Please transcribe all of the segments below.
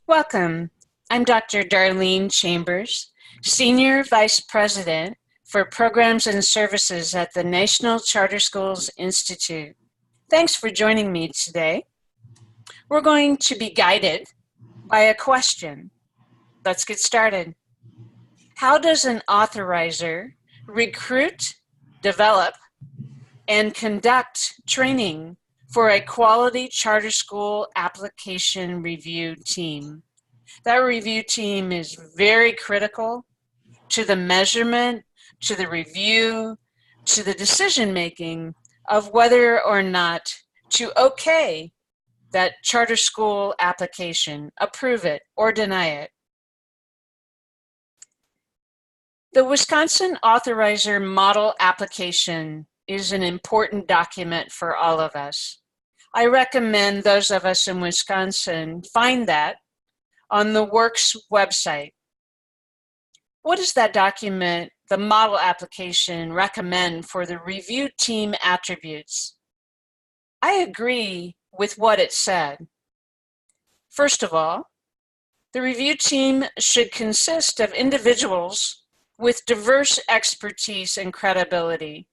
Welcome. I'm Dr. Darlene Chambers, Senior Vice President for Programs and Services at the National Charter Schools Institute. Thanks for joining me today. We're going to be guided by a question. Let's get started. How does an authorizer recruit, develop, and conduct training for a quality charter school application review team? That review team is very critical to the measurement, to the review, to the decision making of whether or not to okay that charter school application, approve it or deny it. The Wisconsin Authorizer Model Application is an important document for all of us. I recommend those of us in Wisconsin find that on the WRCCS website. What does that document, the model application, recommend for the review team attributes? I agree with what it said. First of all, the review team should consist of individuals with diverse expertise and credibility.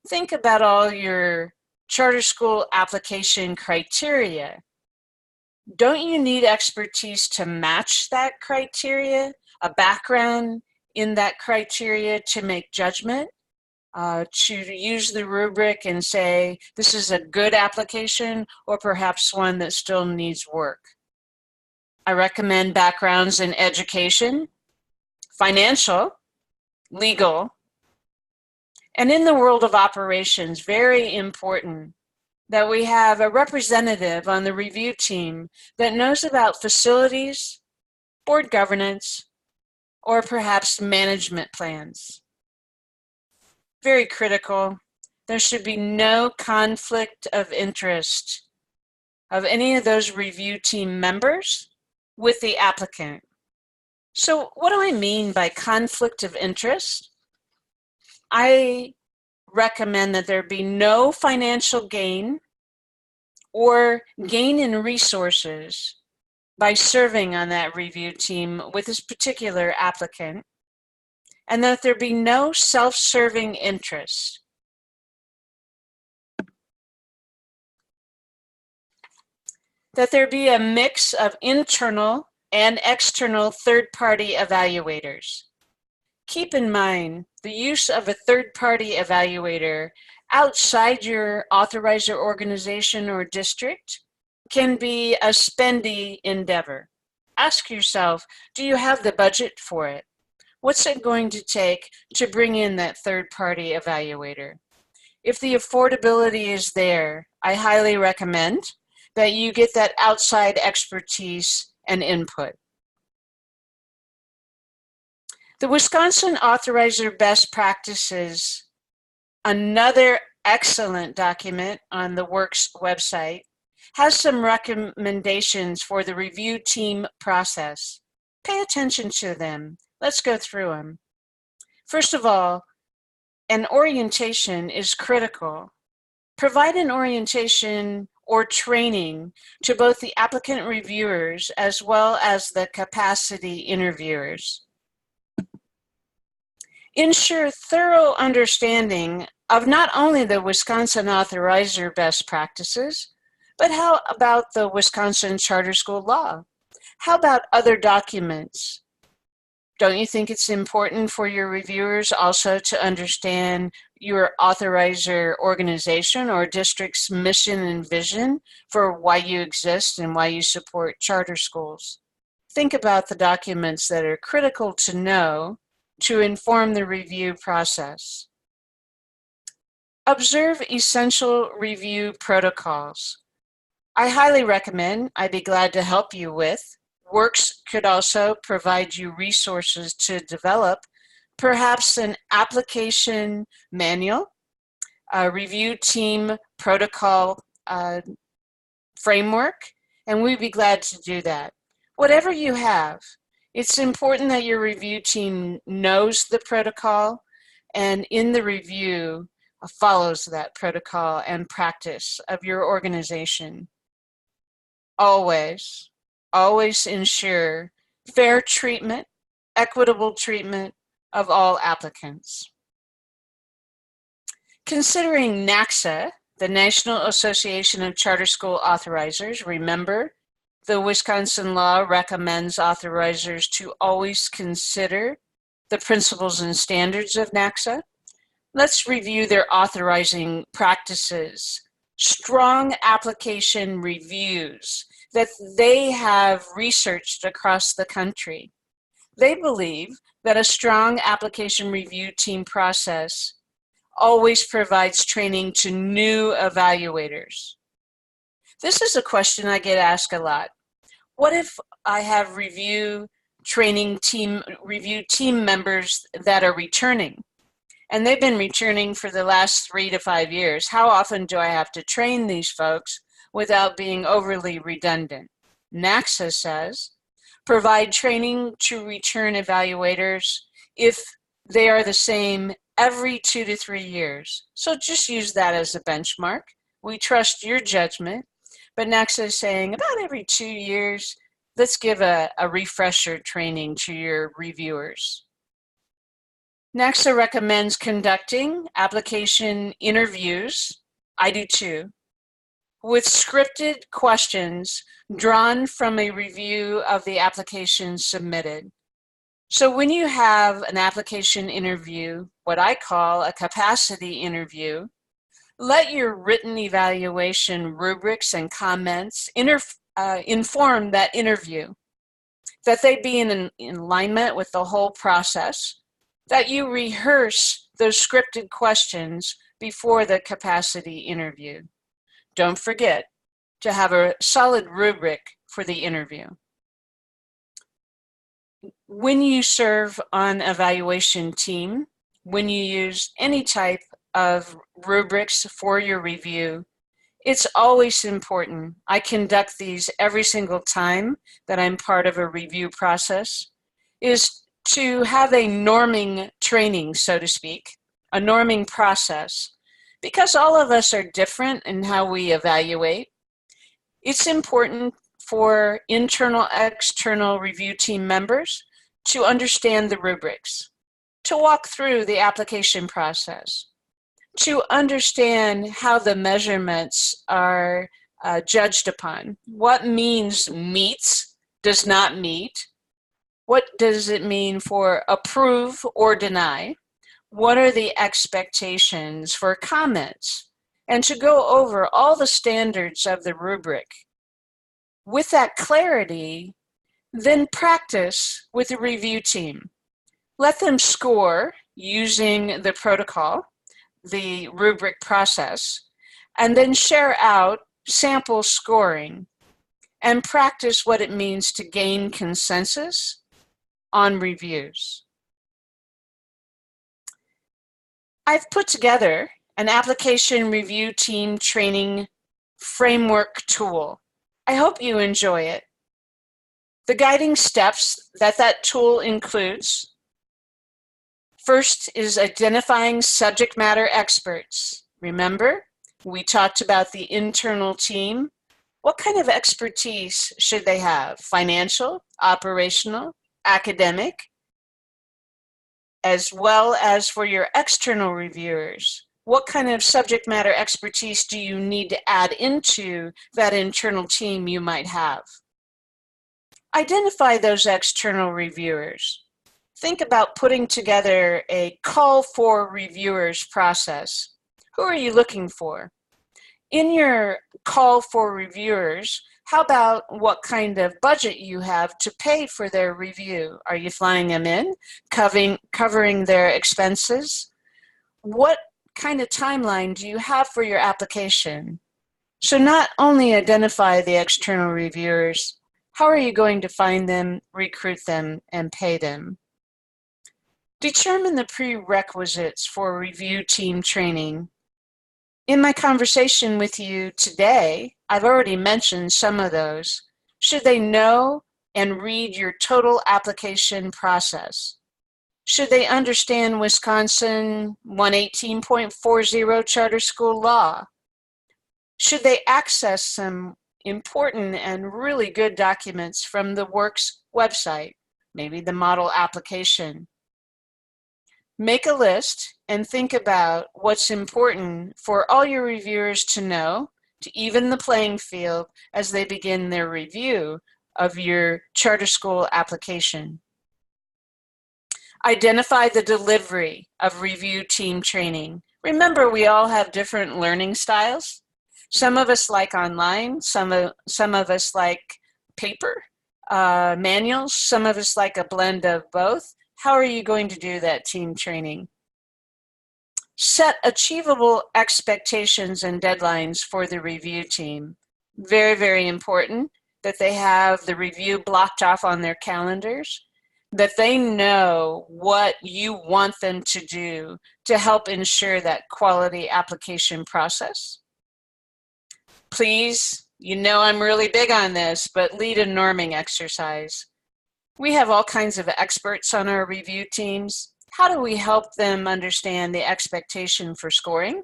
Think about all your charter school application criteria. Don't you need expertise to match that criteria, a background in that criteria to make judgment, to use the rubric and say, this is a good application or perhaps one that still needs work? I recommend backgrounds in education, financial, legal, and in the world of operations, very important that we have a representative on the review team that knows about facilities, board governance, or perhaps management plans. Very critical. There should be no conflict of interest of any of those review team members with the applicant. So what do I mean by conflict of interest? I recommend that there be no financial gain or gain in resources by serving on that review team with this particular applicant, and that there be no self-serving interest. That there be a mix of internal and external third-party evaluators. Keep in mind the use of a third-party evaluator outside your authorizer organization or district can be a spendy endeavor. Ask yourself, do you have the budget for it? What's it going to take to bring in that third-party evaluator? If the affordability is there, I highly recommend that you get that outside expertise and input. The Wisconsin Authorizer Best Practices, another excellent document on the WRCCS website, has some recommendations for the review team process. Pay attention to them. Let's go through them. First of all, an orientation is critical. Provide an orientation or training to both the applicant reviewers as well as the capacity interviewers. Ensure thorough understanding of not only the Wisconsin Authorizer best practices, but how about the Wisconsin Charter School law? How about other documents? Don't you think it's important for your reviewers also to understand your authorizer organization or district's mission and vision for why you exist and why you support charter schools? Think about the documents that are critical to know to inform the review process. Observe essential review protocols. I highly recommend, I'd be glad to help you with. WRCCS could also provide you resources to develop perhaps an application manual, a review team protocol framework, and we'd be glad to do that. Whatever you have, it's important that your review team knows the protocol and in the review follows that protocol and practice of your organization. Always always ensure fair treatment, equitable treatment of all applicants. Considering NACSA, the National Association of Charter School Authorizers, remember, the Wisconsin law recommends authorizers to always consider the principles and standards of NACSA. Let's review their authorizing practices. Strong application reviews that they have researched across the country. They believe that a strong application review team process always provides training to new evaluators. This is a question I get asked a lot. What if I have review team members that are returning? And they've been returning for the last 3 to 5 years. How often do I have to train these folks without being overly redundant? NACSA says, provide training to return evaluators if they are the same every 2 to 3 years. So just use that as a benchmark. We trust your judgment, but NACSA is saying about every 2 years, let's give a refresher training to your reviewers. NACSA recommends conducting application interviews, I do too, with scripted questions drawn from a review of the application submitted. So when you have an application interview, what I call a capacity interview, let your written evaluation rubrics and comments inform that interview, that they be in alignment with the whole process, that you rehearse those scripted questions before the capacity interview. Don't forget to have a solid rubric for the interview. When you serve on evaluation team, when you use any type of rubrics for your review, it's always important. I conduct these every single time that I'm part of a review process, is to have a norming training, so to speak, a norming process. Because all of us are different in how we evaluate, it's important for internal, external review team members to understand the rubrics, to walk through the application process, to understand how the measurements are judged upon. What means meets, does not meet? What does it mean for approve or deny? What are the expectations for comments? And to go over all the standards of the rubric. With that clarity, then practice with the review team. Let them score using the protocol, the rubric process, and then share out sample scoring and practice what it means to gain consensus on reviews. I've put together an application review team training framework tool. I hope you enjoy it. The guiding steps that tool includes: first is identifying subject matter experts. Remember, we talked about the internal team. What kind of expertise should they have? Financial, operational, academic, as well as for your external reviewers. What kind of subject matter expertise do you need to add into that internal team you might have? Identify those external reviewers. Think about putting together a call for reviewers process. Who are you looking for? In your call for reviewers, how about what kind of budget you have to pay for their review? Are you flying them in, covering their expenses? What kind of timeline do you have for your application? So not only identify the external reviewers, how are you going to find them, recruit them, and pay them? Determine the prerequisites for review team training. In my conversation with you today, I've already mentioned some of those. Should they know and read your total application process? Should they understand Wisconsin 118.40 charter school law? Should they access some important and really good documents from the works website, maybe the model application. Make a list and think about what's important for all your reviewers to know to even the playing field as they begin their review of your charter school application. Identify the delivery of review team training. Remember, we all have different learning styles. Some of us like online, some of us like paper manuals, some of us like a blend of both. How are you going to do that team training? Set achievable expectations and deadlines for the review team. Very, very important that they have the review blocked off on their calendars, that they know what you want them to do to help ensure that quality application process. Please, you know I'm really big on this, but lead a norming exercise. We have all kinds of experts on our review teams. How do we help them understand the expectation for scoring?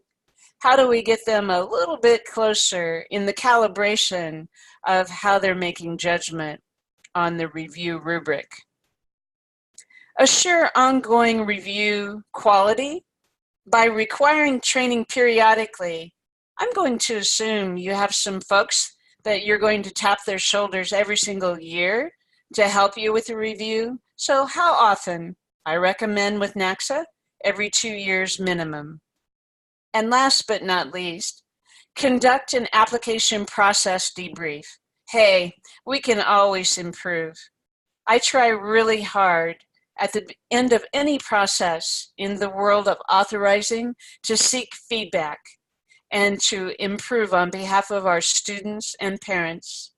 How do we get them a little bit closer in the calibration of how they're making judgment on the review rubric? Assure ongoing review quality by requiring training periodically. I'm going to assume you have some folks that you're going to tap their shoulders every single year to help you with the review. So how often? I recommend with NACSA, every 2 years minimum. And last but not least, conduct an application process debrief. Hey, we can always improve. I try really hard at the end of any process in the world of authorizing to seek feedback and to improve on behalf of our students and parents.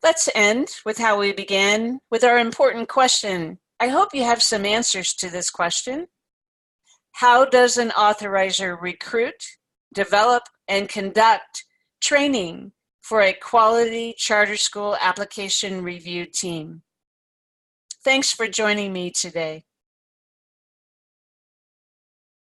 Let's end with how we began, with our important question. I hope you have some answers to this question. How does an authorizer recruit, develop, and conduct training for a quality charter school application review team? Thanks for joining me today.